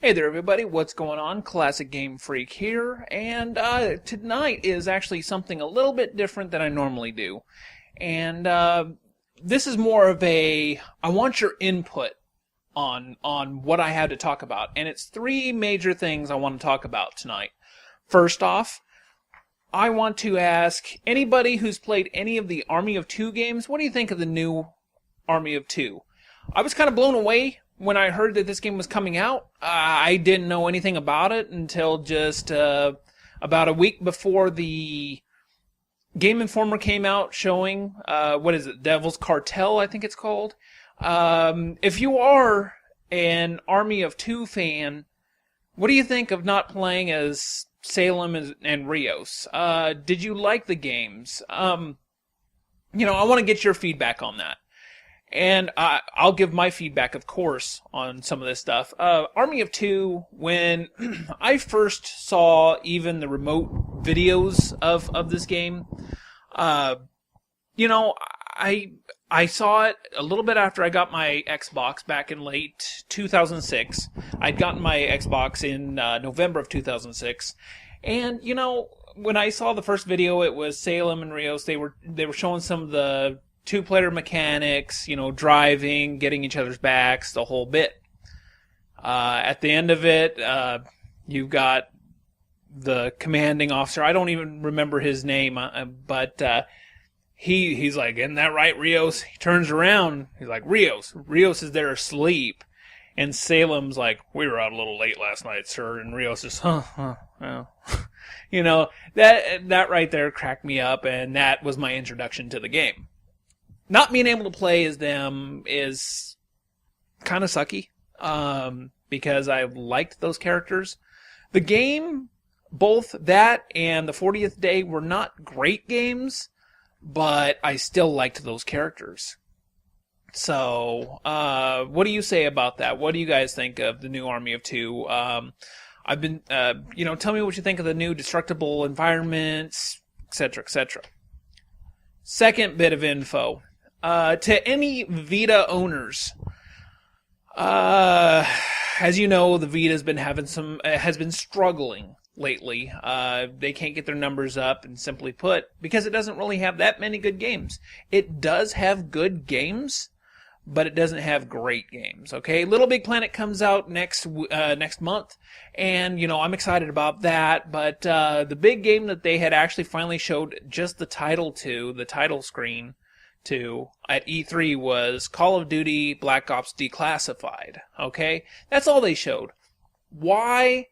Hey there, everybody. What's going on? ClassicGamePhreak here, and tonight is actually something a little bit different than I normally do. And this is more of I want your input on what I had to talk about, and it's three major things I want to talk about tonight. First off, I want to ask anybody who's played any of the Army of Two games, what do you think of the new Army of Two? I was kind of blown away when I heard that this game was coming out. I didn't know anything about it until just about a week before the Game Informer came out showing, what is it, Devil's Cartel, I think it's called. If you are an Army of Two fan, what do you think of not playing as Salem and Rios? Did you like the games? I want to get your feedback on that. And I'll give my feedback, of course, on some of this stuff. Army of Two, when I first saw even the remote videos of this game, I saw it a little bit after I got my Xbox back in late 2006. I'd gotten my Xbox in November of 2006. And, when I saw the first video, it was Salem and Rios. They were showing some of the two-player mechanics, driving, getting each other's backs, the whole bit. At the end of it, you've got the commanding officer. I don't even remember his name, but he's like, "Isn't that right, Rios?" He turns around. He's like, "Rios." Rios is there asleep. And Salem's like, "We were out a little late last night, sir." And Rios is, well. That right there cracked me up, and that was my introduction to the game. Not being able to play as them is kind of sucky, because I liked those characters. The game, both that and the 40th Day, were not great games, but I still liked those characters. So, what do you say about that? What do you guys think of the new Army of Two? Tell me what you think of the new destructible environments, etc., etc. Second bit of info. To any Vita owners, as you know, the Vita has been struggling lately. They can't get their numbers up, and simply put, because it doesn't really have that many good games. It does have good games, but it doesn't have great games. Okay, Little Big Planet comes out next month, and I'm excited about that. But the big game that they had actually finally showed just the title screen to at E3 was Call of Duty Black Ops Declassified. Okay, that's all they showed. Why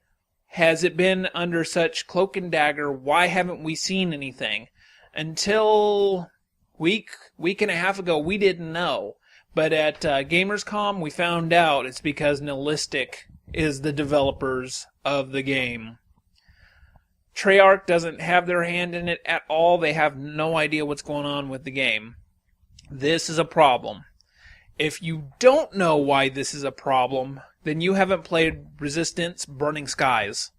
has it been under such cloak and dagger? Why haven't we seen anything? Until week and a half ago, we didn't know. But at Gamerscom, we found out it's because Nihilistic is the developers of the game. Treyarch doesn't have their hand in it at all. They have no idea what's going on with the game. This is a problem. If you don't know why this is a problem, then you haven't played Resistance Burning Skies.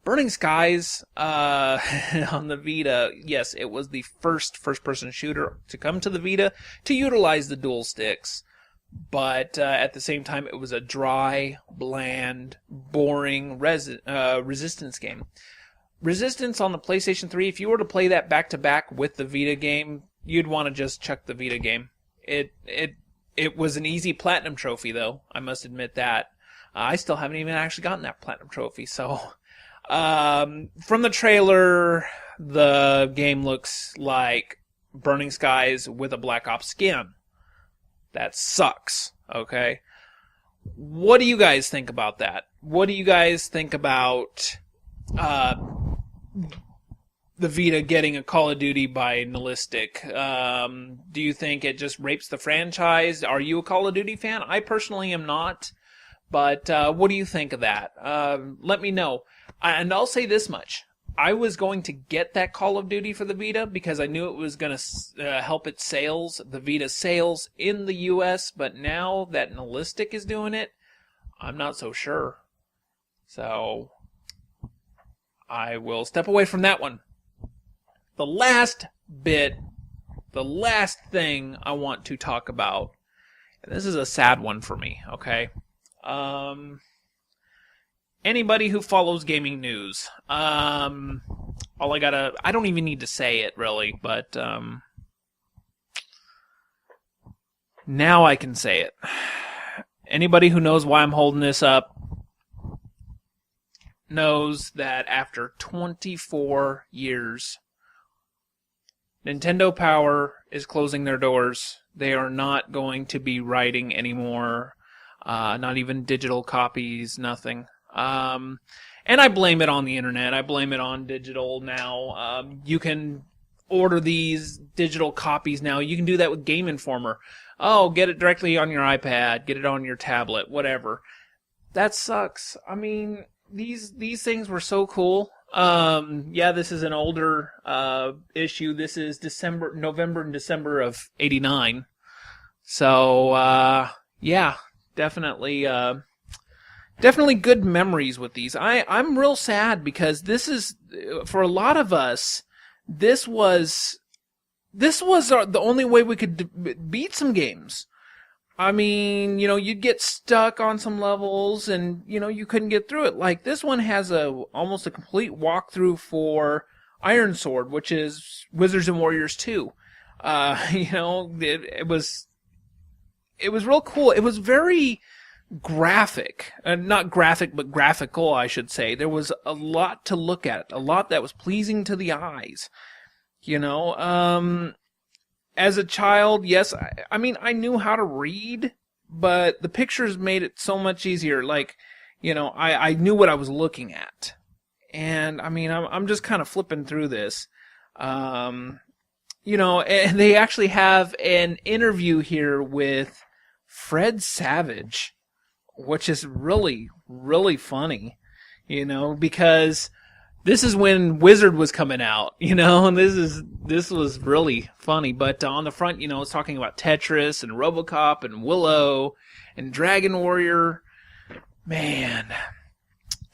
Burning Skies on the Vita, yes, it was the first-person shooter to come to the Vita to utilize the dual sticks. But at the same time, it was a dry, bland, boring Resistance game. Resistance on the PlayStation 3, if you were to play that back-to-back with the Vita game, you'd want to just chuck the Vita game. It was an easy platinum trophy, though. I must admit that. I still haven't even actually gotten that platinum trophy, so... from the trailer, the game looks like Burning Skies with a Black Ops skin. That sucks, okay? What do you guys think about that? What do you guys think about the Vita getting a Call of Duty by Nihilistic? Do you think it just rapes the franchise? Are you a Call of Duty fan? I personally am not. But what do you think of that? Let me know. And I'll say this much. I was going to get that Call of Duty for the Vita because I knew it was going to help its sales, the Vita sales in the US. But now that Nihilistic is doing it, I'm not so sure. So I will step away from that one. The last thing I want to talk about, and this is a sad one for me, okay? anybody who follows gaming news, I don't even need to say it really, but now I can say it. Anybody who knows why I'm holding this up knows that after 24 years, Nintendo Power is closing their doors. They are not going to be writing anymore, not even digital copies, nothing. And I blame it on the internet. I blame it on digital now. You can order these digital copies now. You can do that with Game Informer. Oh, get it directly on your iPad, get it on your tablet, whatever. That sucks. I mean, these things were so cool. Yeah, this is an older issue. This is November and December of '89. So yeah, definitely good memories with these. I'm real sad because this is, for a lot of us, this was the only way we could beat some games. I mean, you'd get stuck on some levels and, you couldn't get through it. Like, this one has almost a complete walkthrough for Iron Sword, which is Wizards and Warriors 2. It was real cool. It was very graphic. Not graphic, but graphical, I should say. There was a lot to look at. A lot that was pleasing to the eyes. As a child, yes, I mean, I knew how to read, but the pictures made it so much easier. Like, I knew what I was looking at. And, I mean, I'm just kind of flipping through this. And they actually have an interview here with Fred Savage, which is really, really funny, because this is when Wizard was coming out, and this was really funny. But on the front, it's talking about Tetris and RoboCop and Willow and Dragon Warrior. Man.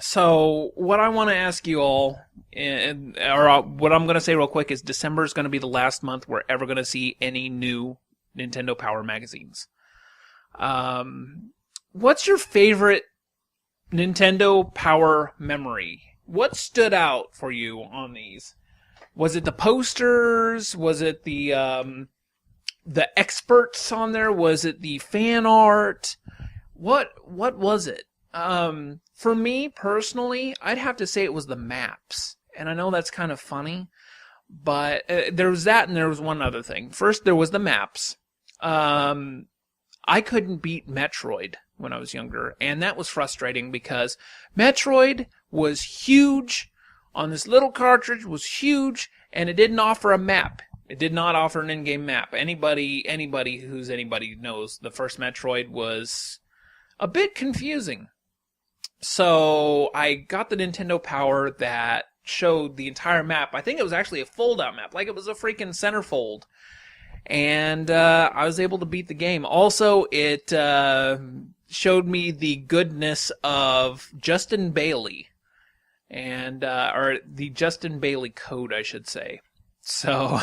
So what I want to ask you all, or what I'm going to say real quick, is December is going to be the last month we're ever going to see any new Nintendo Power magazines. What's your favorite Nintendo Power memory? What stood out for you on these? Was it the posters? Was it the experts on there? Was it the fan art? What was it? For me personally, I'd have to say it was the maps. And I know that's kind of funny, but there was that, and there was one other thing. First, there was the maps. I couldn't beat Metroid when I was younger, and that was frustrating because Metroid was huge on this little cartridge, was huge, and it didn't offer a map. It did not offer an in-game map. Anybody who's anybody knows the first Metroid was a bit confusing. So I got the Nintendo Power that showed the entire map. I think it was actually a fold-out map, like it was a freaking centerfold. And I was able to beat the game. Also, it showed me the goodness of Justin Bailey, and or the Justin Bailey code, I should say. So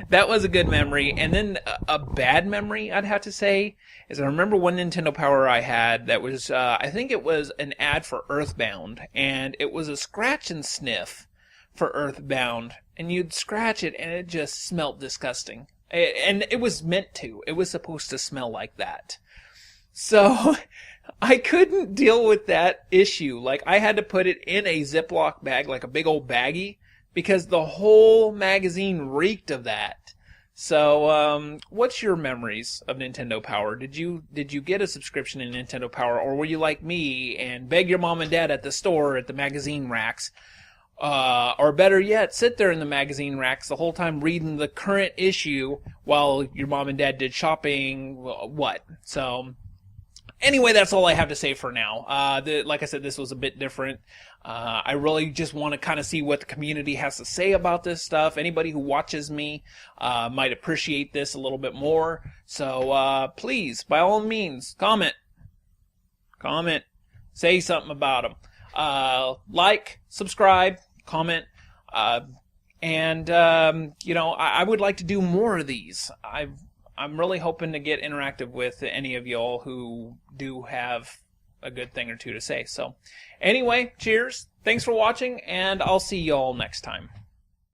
that was a good memory. And then a bad memory, I'd have to say, is I remember one Nintendo Power I had that was, I think it was an ad for Earthbound, and it was a scratch and sniff for Earthbound, and you'd scratch it, and it just smelled disgusting. And it was meant to. It was supposed to smell like that. So I couldn't deal with that issue. Like, I had to put it in a Ziploc bag, like a big old baggie, because the whole magazine reeked of that. So, what's your memories of Nintendo Power? Did you get a subscription in Nintendo Power, or were you like me and beg your mom and dad at the store at the magazine racks? Or better yet, sit there in the magazine racks the whole time reading the current issue while your mom and dad did shopping, what? So, anyway, that's all I have to say for now. Like I said, this was a bit different. I really just want to kind of see what the community has to say about this stuff. Anybody who watches me might appreciate this a little bit more. So, please, by all means, comment, say something about them. Like, subscribe, comment, and I would like to do more of these. I'm really hoping to get interactive with any of y'all who do have a good thing or two to say. So anyway, cheers. Thanks for watching, and I'll see you all next time.